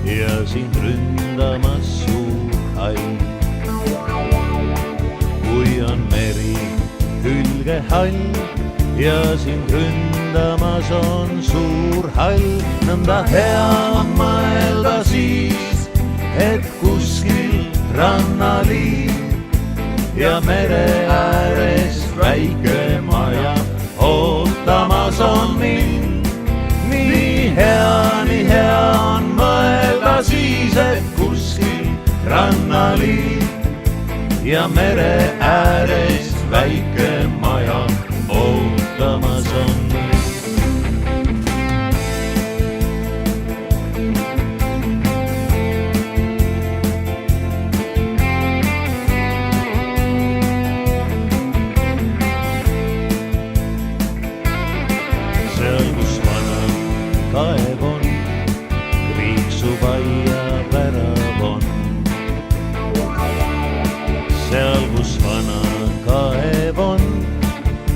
Ja sind ründamas suur hall. Kui on meri hülgehall ja sind ründamas on suur hall, nõnda hea on mõelda siis, et kuskil rannaliiv ja mere ääres väike maja ootamas on mind. Nii hea on mõelda siis, et kuskil rannaliiv ja mere ääres väike maja ootamas on mind. Seal, kus vana kaev on, kriiksub aia värav on. Seal, kus vana kaev on,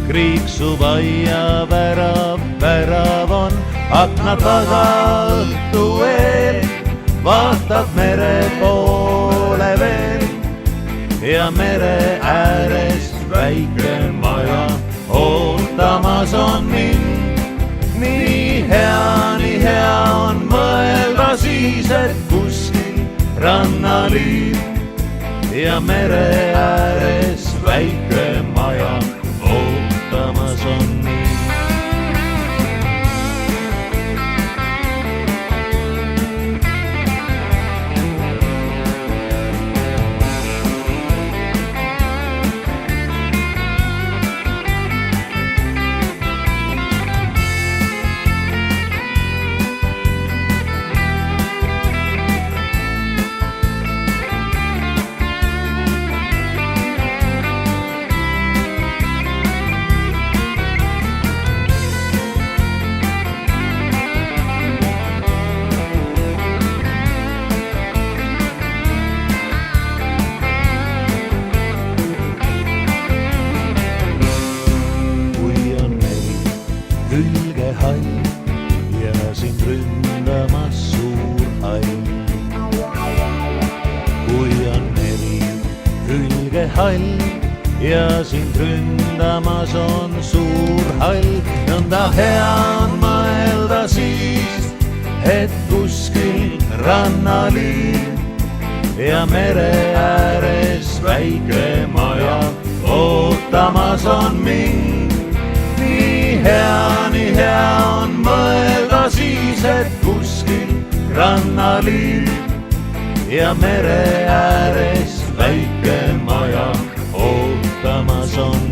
kriiksub aia värav on. Akna taga õhtu eel vaatab mere poole veel ja mere ääres väike maja ootamas on mind. Nii hea on mõelda siis, et kuskil rannaliiv ja mere ääres väike maja ootamas on mind. Hülgehall ja sind ründamas suur hall. Kui on meri hülgehall ja sind ründamas on suur hall, nõnda hea on mõelda siis, et kuskil rannaliiv ja mere ääres väike maja ootamas on mind. Nii hea on mõelda siis, et kuskil rannaliiv ja mere ääres väike maja ootamas on.